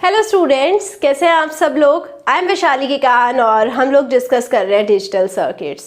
Hello students, कैसे हैं आप सब लोग। आई एम वैशाली किकान और हम लोग डिस्कस कर रहे हैं डिजिटल सर्किट्स।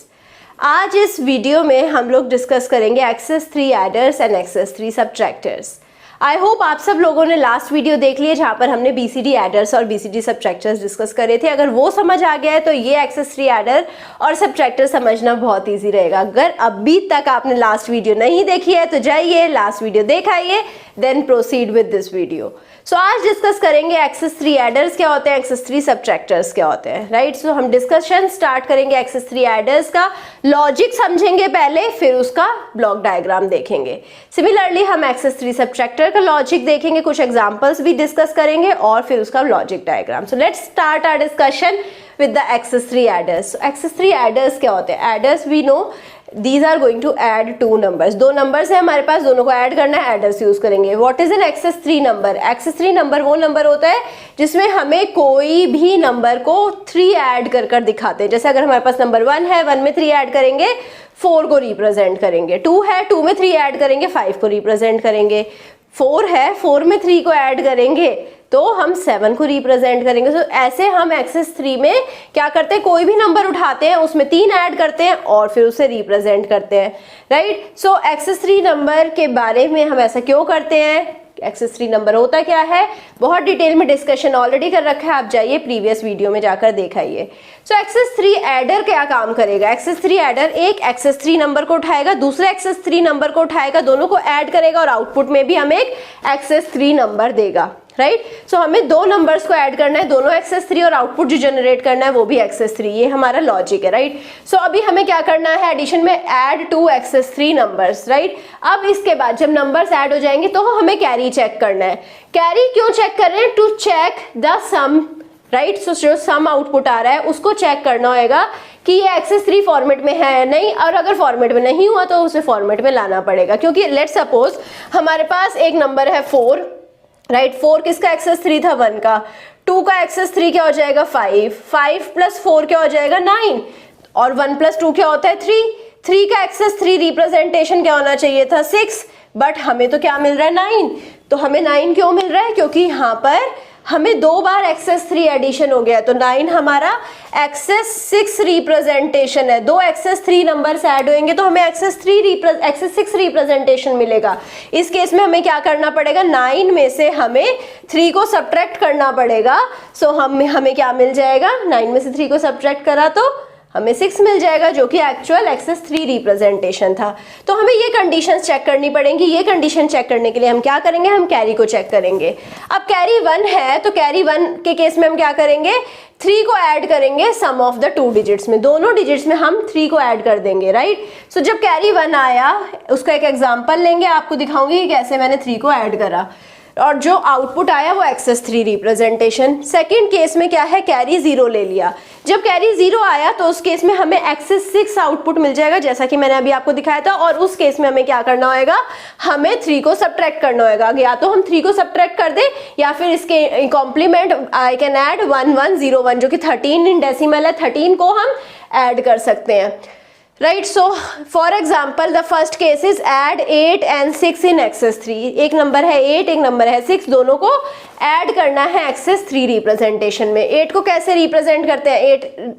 आज इस वीडियो में हम लोग डिस्कस करेंगे excess 3 adders and excess 3 subtractors. I hope आप सब लोगों ने लास्ट वीडियो देख लिया जहाँ पर हमने बीसीडी एडर्स और बीसीडी सबट्रैक्टर्स डिस्कस करे थे। अगर वो समझ आ गया है तो ये एक्सेस 3 एडर और सबट्रैक्टर समझना बहुत ईजी रहेगा। अगर अभी तक आपने लास्ट वीडियो नहीं देखी है तो जाइए लास्ट वीडियो देखाइए, then proceed with this video. So आज डिस्कस करेंगे एक्सेस 3 एडर्स क्या होते हैं, एक्सेस 3 सबट्रैक्टर्स क्या होते हैं, राइट। सो हम डिस्कशन स्टार्ट करेंगे एक्सेस 3 एडर्स का, लॉजिक समझेंगे पहले, फिर उसका ब्लॉक डायग्राम देखेंगे। सिमिलरली हम एक्सेस 3 सबट्रैक्टर का लॉजिक देखेंगे, कुछ एग्जांपल्स भी डिस्कस करेंगे और फिर उसका logic diagram. So let's start our discussion with the excess 3 adders. Excess 3 adders क्या होते हैं? Adders we know these are going to add two numbers। दो नंबर्स है हमारे पास, दोनों को ऐड करना है, एडर्स यूज करेंगे। What is an excess 3 number? Excess 3 number वो नंबर होता है जिसमें हमें कोई भी नंबर को 3 ऐड कर कर दिखाते हैं। जैसे अगर हमारे पास नंबर 1 है, 1 में 3 ऐड करेंगे 4 को रिप्रेजेंट करेंगे। 2 है, 2 में 3 ऐड करेंगे 5 को रिप्रेजेंट करेंगे। 4 है, 4 में 3 को ऐड करेंगे तो हम 7 को रिप्रेजेंट करेंगे। तो ऐसे हम एक्सेस 3 में क्या करते हैं, कोई भी नंबर उठाते हैं, उसमें 3 ऐड करते हैं और फिर उसे रिप्रेजेंट करते हैं, राइट। सो एक्सेस 3 नंबर के बारे में हम ऐसा क्यों करते हैं, एक्सेस 3 नंबर होता क्या है, बहुत डिटेल में डिस्कशन ऑलरेडी कर रखा है, आप जाइए प्रीवियस वीडियो में जाकर देखाइए। सो एक्सेस 3 एडर क्या काम करेगा? एक्सेस 3 एडर एक एक्सेस 3 नंबर को उठाएगा, दूसरे एक्सेस 3 नंबर को उठाएगा, दोनों को ऐड करेगा और आउटपुट में भी हमें एक एक्सेस 3 नंबर देगा, राइट। सो हमें दो नंबर्स को ऐड करना है, दोनों एक्सेस 3, और आउटपुट जो जनरेट करना है वो भी एक्सेस 3। ये हमारा लॉजिक है, राइट। सो अभी हमें क्या करना है, एडिशन में ऐड 2 एक्सेस 3 नंबर्स, राइट। अब इसके बाद जब नंबर्स ऐड हो जाएंगे तो हमें कैरी चेक करना है। कैरी क्यों चेक कर रहे हैं? To check the sum, right. So जो सम आउटपुट आ रहा है उसको चेक करना होगा कि ये एक्सेस 3 फॉर्मेट में है या नहीं, और अगर फॉर्मेट में नहीं हुआ तो उसे फॉर्मेट में लाना पड़ेगा। क्योंकि लेट्स सपोज हमारे पास एक नंबर है 4, राइट। 4 किसका एक्सेस 3 था? 1 का। 2 का एक्सेस 3 क्या हो जाएगा? 5। 5 प्लस 4 क्या हो जाएगा? 9। और 1 प्लस 2 क्या होता है? 3। 3 का एक्सेस 3 रिप्रेजेंटेशन क्या होना चाहिए था? 6। बट हमें तो क्या मिल रहा है? 9। तो हमें 9 क्यों मिल रहा है? क्योंकि यहाँ पर हमें 2 बार एक्सेस 3 एडिशन हो गया, तो 9 हमारा एक्सेस 6 रिप्रेजेंटेशन है। 2 एक्सेस 3 नंबर्स ऐड होंगे तो हमें एक्सेस 6 रिप्रेजेंटेशन मिलेगा। इस केस में हमें क्या करना पड़ेगा? 9 में से हमें 3 को सब्ट्रैक्ट करना पड़ेगा। सो हमें क्या मिल जाएगा? 9 में से 3 को सब्ट्रैक्ट करा तो हमें 6 मिल जाएगा, जो कि एक्चुअल एक्सेस 3 रिप्रेजेंटेशन था। तो हमें ये कंडीशंस चेक करनी पड़ेंगी। ये कंडीशन चेक करने के लिए हम क्या करेंगे? हम कैरी को चेक करेंगे। अब कैरी 1 है तो कैरी 1 के केस में हम क्या करेंगे? 3 को ऐड करेंगे सम ऑफ द 2 डिजिट्स में, दोनों डिजिट्स में हम 3 को ऐड कर देंगे, राइट। सो जब कैरी 1 आया उसका एक एग्जाम्पल लेंगे, आपको दिखाऊंगी कि कैसे मैंने 3 को ऐड करा और जो आउटपुट आया वो एक्सेस 3 रिप्रेजेंटेशन। सेकंड केस में क्या है? कैरी 0 ले लिया। जब कैरी 0 आया तो उस केस में हमें एक्सेस 6 आउटपुट मिल जाएगा, जैसा कि मैंने अभी आपको दिखाया था। और उस केस में हमें क्या करना होगा? हमें 3 को सब्ट्रैक्ट करना होगा। या तो हम 3 को सब्ट्रैक्ट कर दें या फिर इसके कॉम्प्लीमेंट आई कैन ऐड 1101, जो कि 13 इन डेसिमल है, 13 को हम ऐड कर सकते हैं, right. So for example the first case is add 8 and 6 in excess 3। एक नंबर है 8, एक नंबर है 6, दोनों को ऐड करना है एक्सेस 3 रिप्रेजेंटेशन में। 8 को कैसे रिप्रेजेंट करते हैं?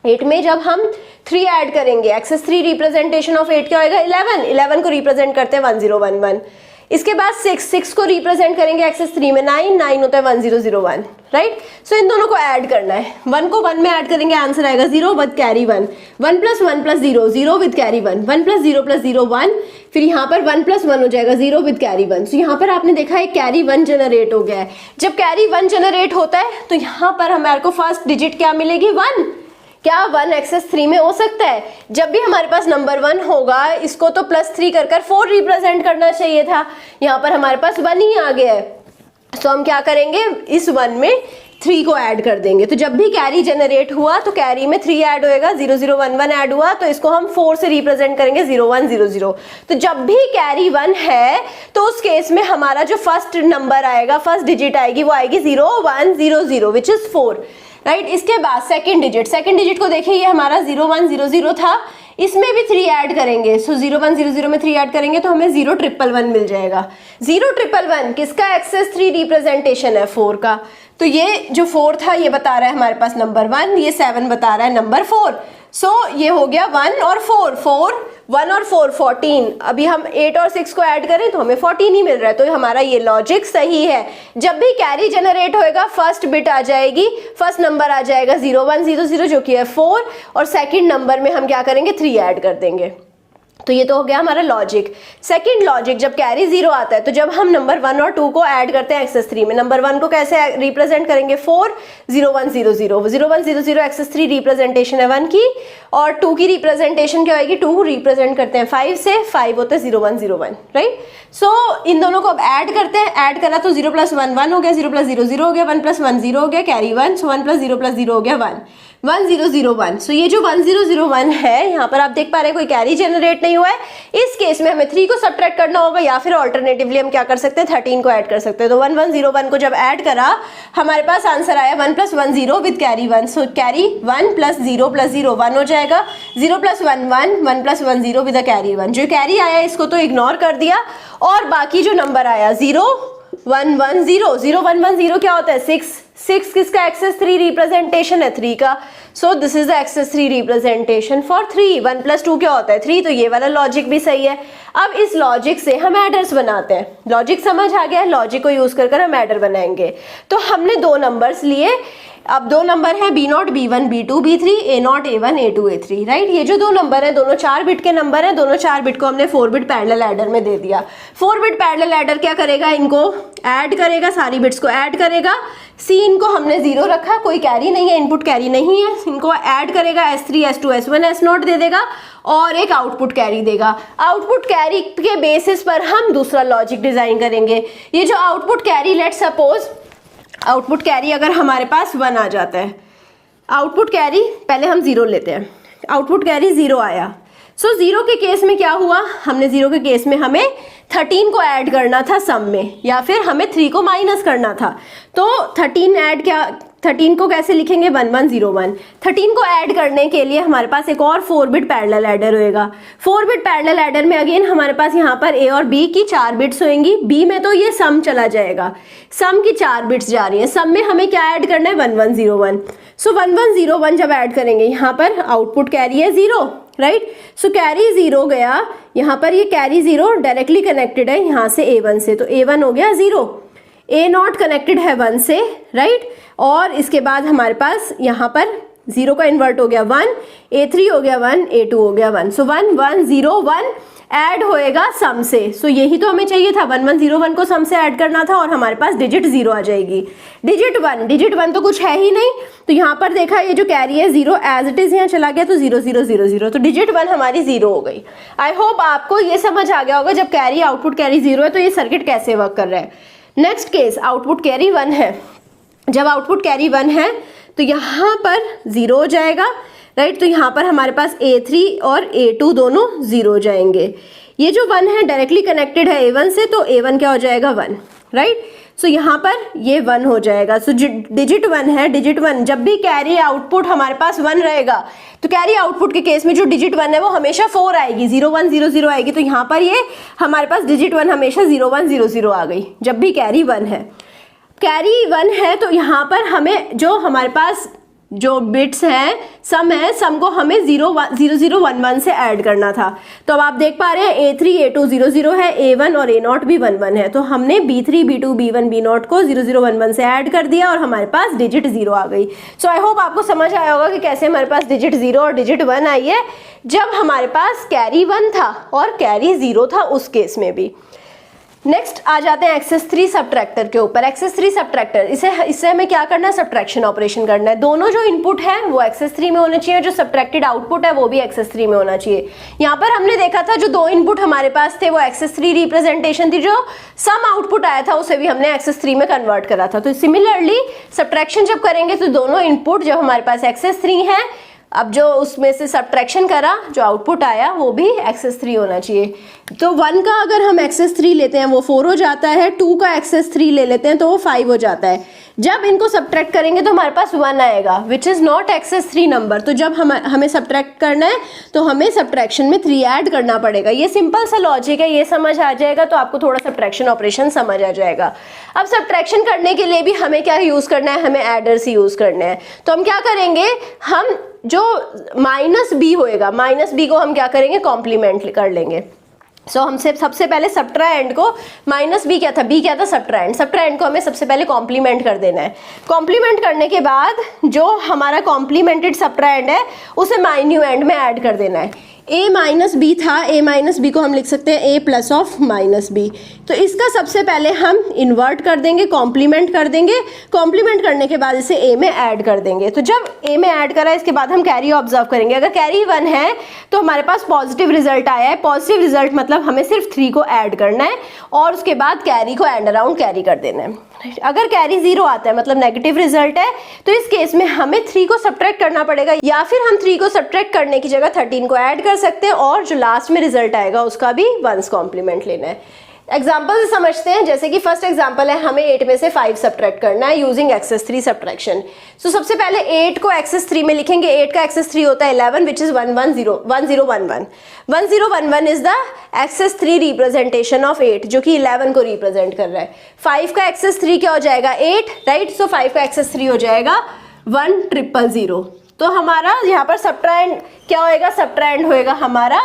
8 में जब हम 3 ऐड करेंगे, एक्सेस 3 रिप्रेजेंटेशन ऑफ 8 क्या होगा? 11 को रिप्रेजेंट करते हैं 1011। इसके बाद 6 को रिप्रेजेंट करेंगे एक्सेस 3 में, 9 होता है 1001, राइट। सो इन दोनों को ऐड करना है। 1 को 1 में ऐड करेंगे, आंसर आएगा 0 with carry 1। 1 plus 1 plus 0, 0 with carry 1। 1 plus 0 plus 0 1, फिर यहाँ पर 1 प्लस 1 हो जाएगा 0 विद कैरी 1। सो यहाँ पर आपने देखा है कैरी 1 जनरेट हो गया है। जब कैरी 1 जनरेट होता है तो यहाँ पर हमारे को फर्स्ट डिजिट क्या मिलेगी? 1। क्या 1 एक्सेस 3 में हो सकता है? जब भी हमारे पास नंबर 1 होगा इसको तो प्लस 3 कर 4 रिप्रेजेंट करना चाहिए था। यहाँ पर हमारे पास 1 ही आ गया है। तो हम क्या करेंगे? इस 1 में 3 को ऐड कर देंगे। तो जब भी कैरी जनरेट हुआ तो कैरी में 3 ऐड होएगा, 0011 ऐड हुआ तो इसको हम 4 से रिप्रेजेंट करेंगे 0100। तो जब भी कैरी 1 है तो उस केस में हमारा जो फर्स्ट नंबर आएगा, फर्स्ट डिजिट आएगी, वो आएगी 0100 विच इज 4, राइट। इसके बाद सेकंड डिजिट को देखिए, ये हमारा 0100 था। इसमें भी 3 ऐड करेंगे, सो 0 1 0 0 में 3 ऐड करेंगे तो हमें 0 1 1 मिल जाएगा। 0 1 1 किसका एक्सेस 3 रिप्रेजेंटेशन है, 4 का। तो ये जो 4 था ये बता रहा है हमारे पास नंबर 1, ये 7 बता रहा है नंबर 4। सो ये हो गया 1 और 4, 1 और 4 14। अभी हम 8 और 6 को ऐड करें तो हमें 14 ही मिल रहा है। तो हमारा ये लॉजिक सही है। जब भी कैरी जनरेट होएगा फर्स्ट बिट आ जाएगी, फर्स्ट नंबर आ जाएगा 0 1 0 0 जो कि है 4, और सेकंड नंबर में हम क्या करेंगे 3 ऐड कर देंगे। तो ये तो हो गया हमारा लॉजिक। सेकंड लॉजिक, जब कैरी 0 आता है तो जब हम नंबर 1 और 2 को ऐड करते हैं एक्सेस 3 में, नंबर 1 को कैसे रिप्रेजेंट करेंगे 4 0 1 0 0 0 1 0 0 एक्सेस 3 रिप्रेजेंटेशन है 1 की, और 2 की रिप्रेजेंटेशन क्या होगी, 2 रिप्रेजेंट करते हैं 5 से, 5 होते हैं 0 1 0 1, राइट। सो इन दोनों को अब ऐड करते हैं, ऐड करा तो 0 + 1 1 हो गया, 0 + 0 0 हो गया, 1 + 1 0 हो गया, कैरी 1, सो 1 + 0 + 0 हो गया 1 1 0 0 1। सो ये जो 1 0 0 1 है यहाँ पर आप देख पा रहे हैं कोई कैरी जनरेट नहीं हुआ है। इस केस में हमें 3 को सब्ट्रैक्ट करना होगा, या फिर ऑल्टरनेटिवली हम क्या कर सकते हैं 13 को ऐड कर सकते हैं। तो 1 1 0 1 को जब ऐड करा हमारे पास आंसर आया 1 + 1 0 विद कैरी 1। सो कैरी 1 + 0 + 0 1 हो जाएगा, 0 + 1 1 1 + 1 0 विद कैरी 1। जो कैरी आया इसको तो इग्नोर कर दिया, और बाकी जो नंबर आया 0 1 1 0 0 1 1 0 क्या होता है 6 6 किसका एक्सेस 3 रिप्रेजेंटेशन है 3 का। So this is the excess 3 representation for 3। 1 + 2 क्या होता है 3, तो ये वाला लॉजिक भी सही है। अब इस लॉजिक से हम एडर्स बनाते हैं। लॉजिक समझ आ गया, लॉजिक को यूज कर हम एडर बनाएंगे। तो हमने 2 नंबर्स लिए, अब 2 नंबर है B0 B1 B2 B3, A0 A1 A2 A3, right. ये जो 2 नंबर है दोनों 4 बिट के नंबर है, दोनों 4 बिट को हमने 4 बिट पैरेलल एडर में दे दिया। 4 बिट पैरेलल एडर क्या करेगा, इनको ऐड करेगा, सारी बिट्स को ऐड करेगा। C इनको हमने 0 रखा, कोई कैरी नहीं है, इनपुट कैरी नहीं है, इनको ऐड करेगा, S3 S2 S1 S0 दे देगा, और एक आउटपुट कैरी देगा। आउटपुट कैरी के बेसिस पर हम दूसरा लॉजिक डिजाइन करेंगे। ये जो output carry, let's suppose output carry अगर हमारे पास 1 आ जाता है, आउटपुट कैरी पहले हम 0 लेते हैं, आउटपुट कैरी 0 आया। सो 0 के केस में क्या हुआ, हमने 0 के केस में हमें 13 को ऐड करना था सम में, या फिर हमें 3 को माइनस करना था। तो 13 ऐड क्या, 13 को कैसे लिखेंगे 1 1 0 1। 13 को ऐड करने के लिए हमारे पास एक और 4 बिट पैरेलल एडर होएगा। 4 बिट पैरेलल एडर में अगेन हमारे पास यहाँ पर A और B की 4 बिट्स होंगी। B में तो ये सम चला जाएगा, सम की 4 बिट्स जा रही है, सम में हमें क्या ऐड करना है 1 1 0 1। सो 1 1 0 1 जब ऐड करेंगे यहाँ पर आउटपुट कैरी है 0, राइट। सो कैरी 0 गया, यहाँ पर ये कैरी 0 डायरेक्टली कनेक्टेड है यहाँ से A1 से, तो A1 हो गया 0, A0 कनेक्टेड है 1 से, राइट। और इसके बाद हमारे पास यहाँ पर 0 का इन्वर्ट हो गया 1, A3 हो गया 1, A2 हो गया 1। सो 1 1 0 1 ऐड होएगा सम से। सो यही तो हमें चाहिए था, 1 1 0 1 को सम से ऐड करना था, और हमारे पास डिजिट 0 आ जाएगी। डिजिट 1 तो कुछ है ही नहीं, तो यहाँ पर देखा ये जो कैरी है 0 एज इट इज यहाँ चला गया, तो 0 0 0 0, तो डिजिट 1 हमारी 0 हो गई। आई होप आपको ये समझ आ गया होगा, जब कैरी आउटपुट कैरी 0 है तो ये सर्किट कैसे वर्क कर रहा है। नेक्स्ट केस, आउटपुट कैरी 1 है। जब आउटपुट कैरी 1 है तो यहाँ पर 0 हो जाएगा, राइट। तो यहाँ पर हमारे पास A3 और A2 दोनों 0 हो जाएंगे। ये जो 1 है डायरेक्टली कनेक्टेड है A1 से, तो A1 क्या हो जाएगा 1, राइट। सो यहाँ पर ये 1 हो जाएगा। सो डिजिट 1 है, डिजिट 1 जब भी कैरी आउटपुट हमारे पास 1 रहेगा, तो कैरी आउटपुट के केस में जो डिजिट 1 है वो हमेशा 4 आएगी, 0 1 0 0 आएगी। तो यहाँ पर ये हमारे पास डिजिट 1 हमेशा 0 1 0 0 आ गई जब भी कैरी 1 है। कैरी 1 है तो यहाँ पर हमें जो हमारे पास जो बिट्स हैं, सम है, सम को हमें 0 0 0 1 1 से ऐड करना था। तो अब आप देख पा रहे हैं A3 A2 0 0 है, A1 और A0 भी 1 1 है, तो हमने B3 B2 B1 B0 को 0 0 1 1 से ऐड कर दिया, और हमारे पास डिजिट 0 आ गई। सो आई होप आपको समझ आया होगा कि कैसे हमारे पास डिजिट 0 और डिजिट 1 आई है, जब हमारे पास कैरी 1 था और कैरी 0 था उस केस में भी। नेक्स्ट आ जाते हैं एक्सेस 3 सब्ट्रैक्टर के ऊपर। एक्सेस 3 सब्ट्रैक्टर, इससे हमें क्या करना है, सब्ट्रैक्शन ऑपरेशन करना है। दोनों जो इनपुट है वो एक्सेस 3 में होने चाहिए, जो सब्ट्रैक्टेड आउटपुट है वो भी एक्सेस 3 में होना चाहिए। यहाँ पर हमने देखा था जो 2 इनपुट हमारे पास थे वो एक्सेस 3 रिप्रेजेंटेशन थी, जो सम आउटपुट आया था उसे भी हमने एक्सेस 3 में कन्वर्ट करा था। तो सिमिलरली सब्ट्रैक्शन जब करेंगे तो दोनों इनपुट जो हमारे पास एक्सेस 3 है, अब जो उसमें से सब्ट्रैक्शन करा जो आउटपुट आया वो भी एक्सेस 3 होना चाहिए। तो 1 का अगर हम एक्सेस 3 लेते हैं वो 4 हो जाता है, 2 का एक्सेस 3 ले लेते हैं तो वो 5 हो जाता है। जब इनको सब्ट्रैक्ट करेंगे तो हमारे पास 1 आएगा which is not excess 3 number. तो जब हमें सब्ट्रैक्ट करना है तो हमें सब्ट्रैक्शन में 3 ऐड करना पड़ेगा। ये सिंपल सा लॉजिक है, ये समझ आ जाएगा तो आपको थोड़ा सब्ट्रैक्शन ऑपरेशन समझ आ जाएगा। अब सब्ट्रैक्शन करने के लिए भी हमें क्या यूज़ करना है, हमें एडर्स यूज़ करने हैं। तो हम क्या करेंगे, हम जो माइनस बी होएगा, माइनस बी को हम क्या करेंगे, कॉम्प्लीमेंट कर लेंगे। हमसे सबसे पहले सब्ट्राएंड को, माइनस बी क्या था, बी क्या था, सब्ट्राएंड, सब्ट्राएंड को हमें सबसे पहले कॉम्प्लीमेंट कर देना है। कॉम्प्लीमेंट करने के बाद जो हमारा कॉम्प्लीमेंटेड सब्ट्राएंड है उसे माइन्यूएंड में ऐड कर देना है। a माइनस बी था, a माइनस बी को हम लिख सकते हैं a plus of minus b. तो इसका सबसे पहले हम इन्वर्ट कर देंगे, कॉम्प्लीमेंट कर देंगे, कॉम्प्लीमेंट करने के बाद इसे a में ऐड कर देंगे। तो जब a में ऐड करा इसके बाद हम कैरी ऑब्जर्व करेंगे। अगर कैरी 1 है तो हमारे पास पॉजिटिव रिजल्ट आया है। पॉजिटिव रिजल्ट मतलब हमें सिर्फ 3 को ऐड करना है और उसके बाद कैरी को एंड अराउंड कैरी कर देना है। अगर कैरी 0 आता है मतलब नेगेटिव रिजल्ट है तो इस केस में हमें 3 को सब्ट्रैक्ट करना पड़ेगा, या फिर हम 3 को सब्ट्रैक्ट करने की जगह 13 को ऐड कर सकते हैं और जो लास्ट में रिजल्ट आएगा उसका भी 1s कॉम्प्लीमेंट लेना है। एग्जाम्पल से समझते हैं, जैसे कि फर्स्ट एग्जाम्पल है, हमें 8 में से 5 सब्ट्रैक्ट करना है यूजिंग एक्सेस 3 सब्ट्रैक्शन। सो सबसे पहले 8 को एक्सेस 3 में लिखेंगे। 8 का एक्सेस 3 होता है 11 which is 1011 1011 is the excess 3 representation of 8 जो कि 11 को रिप्रेजेंट कर रहा है। 5 का एक्सेस 3 क्या हो जाएगा, 8, राइट। सो 5 का एक्सेस 3 हो जाएगा 1000। तो हमारा यहाँ पर सब्ट्राएंड क्या होएगा, सब्ट्राएंड होएगा हमारा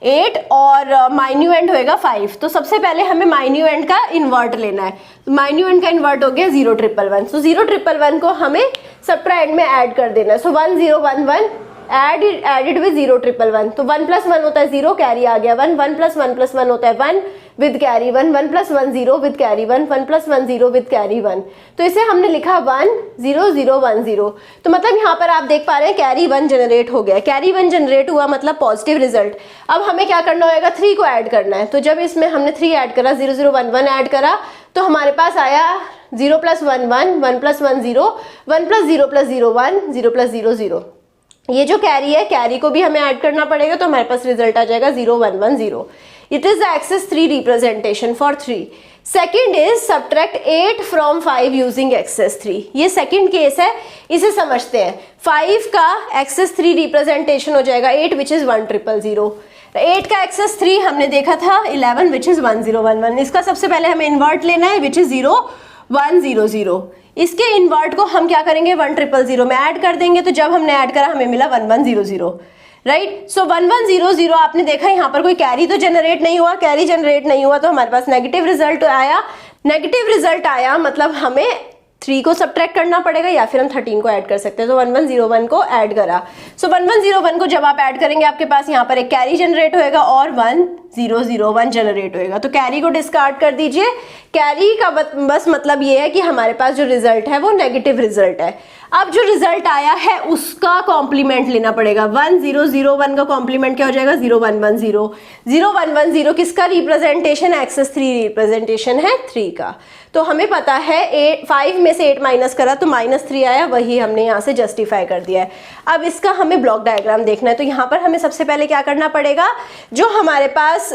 8 और माइन्यूएंड होएगा 5। तो सबसे पहले हमें माइन्यूएंड का इन्वर्ट लेना है। तो माइन्यूएंड का इन्वर्ट हो गया 0111। सो 0111 को हमें सब्ट्राएंड में ऐड कर देना है। सो 1011 एडेड विद 0111। तो 1 + 1 होता है 0, कैरी आ गया 1, 1 + 1 + 1 होता है 1 with carry 1, 1 + 1 0 with carry 1, 1 + 1 0 with carry 1। तो इसे हमने लिखा 10010। तो मतलब यहाँ पर आप देख पा रहे हैं कैरी 1 जनरेट हो गया। कैरी 1 जनरेट हुआ मतलब पॉजिटिव रिजल्ट। अब हमें क्या करना होगा, 3 को ऐड करना है। तो जब इसमें हमने 3 ऐड करा, 0011 ऐड करा, तो हमारे पास आया 0 + 1 1, 1 + 1 0, 1 + 0 + 0 1, 0 + 0 0। ये जो कैरी है, कैरी को भी हमें ऐड करना पड़ेगा तो हमारे पास रिजल्ट आ जाएगा 0110। It is the excess 3 representation for 3। Second is subtract 8 from 5 using excess 3। ये सेकेंड केस है, इसे समझते हैं। 5 का एक्सेस 3 रिप्रेजेंटेशन हो जाएगा 8 विच इज 1000। 8 का एक्सेस 3 हमने देखा था 11 विच इज 1011। इसका सबसे पहले हमें इन्वर्ट लेना है विच इज 0100। इसके इन्वर्ट को हम क्या करेंगे, 1000 में ऐड कर देंगे। तो जब हमने ऐड करा हमें मिला 1100, राइट। सो 1100 आपने देखा यहाँ पर कोई कैरी तो जनरेट नहीं हुआ, कैरी जनरेट नहीं हुआ तो हमारे पास नेगेटिव रिजल्ट आया। नेगेटिव रिजल्ट आया मतलब हमें 3 को सब्ट्रैक्ट करना पड़ेगा या फिर हम 13 को ऐड कर सकते हैं। तो 1101 को ऐड करा। सो 1101 को जब आप ऐड करेंगे आपके पास यहाँ पर एक कैरी जनरेट होएगा और 1001 जनरेट होएगा। तो कैरी को डिस्कार्ड कर दीजिए। कैरी का बस मतलब ये है कि हमारे पास जो रिजल्ट है वो नेगेटिव रिजल्ट है। अब जो रिजल्ट आया है उसका कॉम्प्लीमेंट लेना पड़ेगा। 1001 का कॉम्प्लीमेंट क्या हो जाएगा, 0110। 0110 किसका रिप्रेजेंटेशन, एक्सेस 3 रिप्रेजेंटेशन है 3 का। तो हमें पता है 5 में से 8 माइनस करा तो -3 आया, वही हमने यहाँ से जस्टिफाई कर दिया है। अब इसका हमें ब्लॉक डायग्राम देखना है। तो यहाँ पर हमें सबसे पहले क्या करना पड़ेगा, जो हमारे पास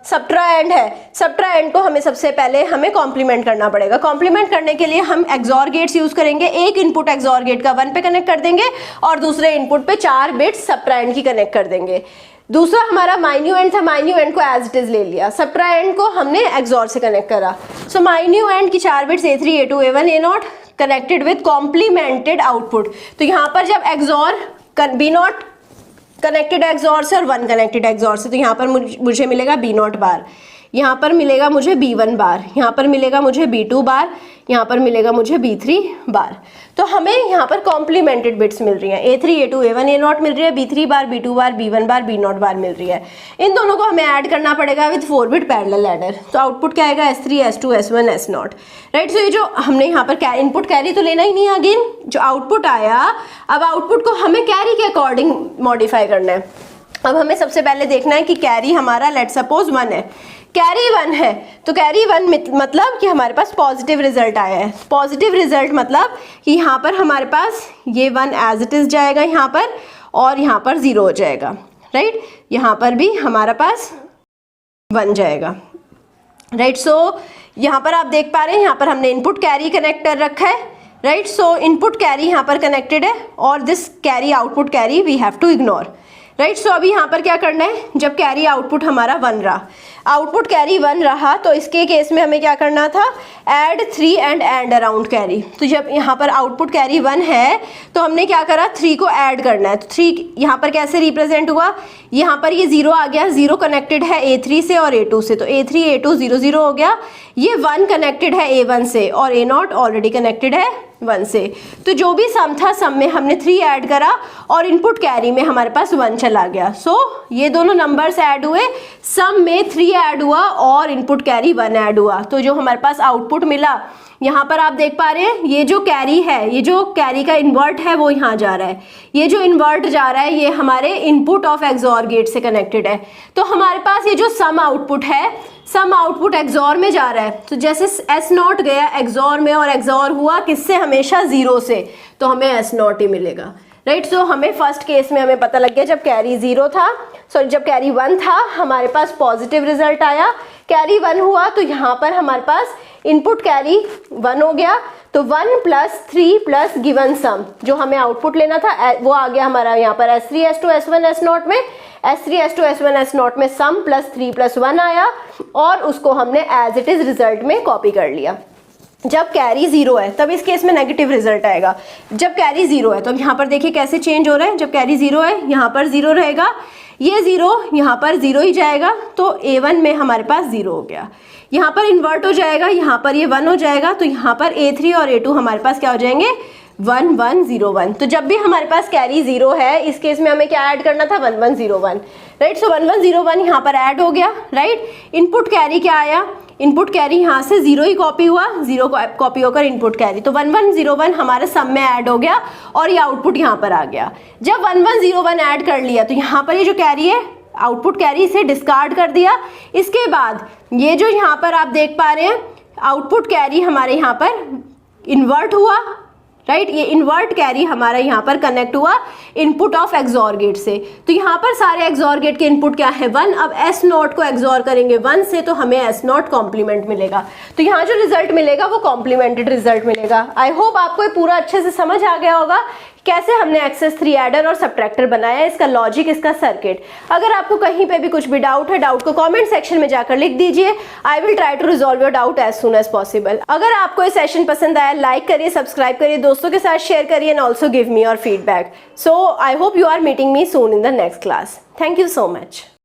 सब्ट्राएंड है, सब्ट्राएंड को हमें सबसे पहले हमें कॉम्प्लीमेंट करना पड़ेगा। कॉम्प्लीमेंट करने के लिए हम एक्सॉर गेट्स यूज करेंगे। एक इनपुट एक्सॉर गेट का 1 पे कनेक्ट कर देंगे और दूसरे इनपुट पे 4 बिट्स सब्ट्राएंड की कनेक्ट कर देंगे। दूसरा हमारा माइन्यूएंड था, माइन्यूएंड को एज इट इज ले लिया। सब्ट्राएंड को हमने एक्सॉर से कनेक्ट करा। सो माइन्यूएंड की 4 bits A3 A2 A1 A0 connected with complimented output. तो यहाँ पर जब एक्सॉर B0 कनेक्टेड एक्सॉर से और 1 कनेक्टेड एक्सॉर से, तो यहाँ पर मुझे मिलेगा B0 बार, यहाँ पर मिलेगा मुझे B1 बार, यहाँ पर मिलेगा मुझे B2 बार, यहाँ पर मिलेगा मुझे B3 बार। तो हमें यहाँ पर कॉम्प्लीमेंटेड बिट्स मिल रही हैं। A3 A2 A1 A0 मिल रही है, B3 बार, B2 बार, B1 बार, B0 बार मिल रही है। इन दोनों को हमें ऐड करना पड़ेगा विद 4 बिट पैरेलल एडर। तो आउटपुट क्या आएगा, S3 S2 S1 S0, right. सो ये जो हमने यहाँ पर इनपुट कैरी तो लेना ही नहीं है। अगेन जो आउटपुट आया, अब आउटपुट को हमें कैरी के अकॉर्डिंग मॉडिफाई करना है। अब हमें सबसे पहले देखना है कि कैरी हमारा लेट सपोज 1 है, कैरी 1 है। तो कैरी 1 मतलब कि हमारे पास पॉजिटिव रिजल्ट आया है। पॉजिटिव रिजल्ट मतलब कि यहाँ पर हमारे पास ये 1 एज इट इज जाएगा यहाँ पर और यहाँ पर 0 हो जाएगा, राइट। यहाँ पर भी हमारा पास 1 जाएगा, राइट। सो यहाँ पर आप देख पा रहे हैं, यहाँ पर हमने इनपुट कैरी कनेक्ट कर रखा है, राइट। सो इनपुट कैरी यहाँ पर कनेक्टेड है और this carry output carry we have to ignore, right. So अभी यहाँ पर क्या करना है, जब कैरी आउटपुट हमारा 1 रहा, आउटपुट कैरी 1 रहा, तो इसके केस में हमें क्या करना था, ऐड 3 एंड अराउंड कैरी। तो जब यहाँ पर आउटपुट कैरी 1 है तो हमने क्या करा, 3 को ऐड करना है। तो 3 यहाँ पर कैसे रिप्रेजेंट हुआ, यहाँ पर ये 0 आ गया, 0 कनेक्टेड है A3 से और A2 से, तो A3 A2 0 0 हो गया। ये 1 कनेक्टेड है A1 से और A0 ऑलरेडी कनेक्टेड है 1 से। तो जो भी सम था, सम में हमने 3 ऐड करा और इनपुट कैरी में हमारे पास 1 चला गया। सो ये दोनों नंबर्स ऐड हुए, सम में 3 ऐड हुआ और इनपुट कैरी 1 ऐड हुआ। तो जो हमारे पास आउटपुट मिला, यहाँ पर आप देख पा रहे हैं, ये जो कैरी है, ये जो कैरी का इन्वर्ट है वो यहाँ जा रहा है, ये जो इन्वर्ट जा रहा है ये हमारे इनपुट ऑफ एक्सॉर गेट से कनेक्टेड है। तो हमारे पास ये जो सम आउटपुट है, सम आउटपुट एक्सॉर में जा रहा है। तो जैसे S0 गया एक्सॉर में और एक्सॉर हुआ किससे, हमेशा 0 से, तो हमें S0 ही मिलेगा, राइट। सो हमें फर्स्ट केस में हमें पता लग गया, जब कैरी 0 था, सॉरी जब कैरी 1 था हमारे पास पॉजिटिव रिजल्ट आया, कैरी 1 हुआ तो यहाँ पर हमारे पास इनपुट कैरी 1 हो गया। तो 1 + 3 + गिवन सम, जो हमें आउटपुट लेना था वो आ गया हमारा यहाँ पर S3 S2 S1 S0 में, S3 S2 S1 S0 में सम +3 + 1 आया और उसको हमने एज इट इज रिजल्ट में कॉपी कर लिया। जब कैरी 0 है तब इस केस में नेगेटिव रिजल्ट आएगा। जब कैरी 0 है तो अब यहाँ पर देखिए कैसे चेंज हो रहा है, जब कैरी 0 है यहाँ पर 0 रहेगा, ये 0 यहाँ पर 0 ही जाएगा, तो A1 में हमारे पास 0 हो गया। यहाँ पर इन्वर्ट हो जाएगा, यहाँ पर ये 1 हो जाएगा, तो यहाँ पर A3 और A2 हमारे पास क्या हो जाएंगे, 1 1 0 1। तो जब भी हमारे पास कैरी 0 है इस केस में हमें क्या ऐड करना था, 1 1 0 1, राइट। सो 1 1 0 1 यहाँ पर ऐड हो गया, राइट। इनपुट कैरी क्या आया, इनपुट कैरी यहाँ से 0 ही कॉपी हुआ, 0 कॉपी होकर इनपुट कैरी, तो 1 1 0 1 हमारे सम में ऐड हो गया और ये आउटपुट यहाँ पर आ गया। जब 1 1 0 1 ऐड कर लिया तो यहाँ पर ये जो कैरी है, आउटपुट कैरी से डिस्कार्ड कर दिया। इसके बाद ये जो यहाँ पर आप देख पा रहे हैं, आउटपुट कैरी हमारे यहाँ पर इन्वर्ट हुआ, राइट। ये इन्वर्ट कैरी हमारा यहाँ पर कनेक्ट हुआ इनपुट ऑफ एक्सॉर गेट से। तो यहाँ पर सारे एक्सॉर गेट के इनपुट क्या है, 1। अब S0 को एक्सॉर करेंगे 1 से तो हमें S0 कॉम्प्लीमेंट मिलेगा। तो यहाँ जो रिजल्ट मिलेगा वो कॉम्प्लीमेंटेड रिजल्ट मिलेगा। आई होप आपको ये पूरा अच्छे से समझ आ गया होगा कैसे हमने एक्सेस 3 एडर और सबट्रैक्टर बनाया, इसका लॉजिक, इसका सर्किट। अगर आपको कहीं पे भी कुछ भी डाउट है, डाउट को कमेंट सेक्शन में जाकर लिख दीजिए। I will try to resolve your doubt as soon as possible. अगर आपको ये सेशन पसंद आया, लाइक करिए, सब्सक्राइब करिए, दोस्तों के साथ शेयर करिए and also give me your feedback. So I hope you are meeting me soon in the next class. Thank you so much.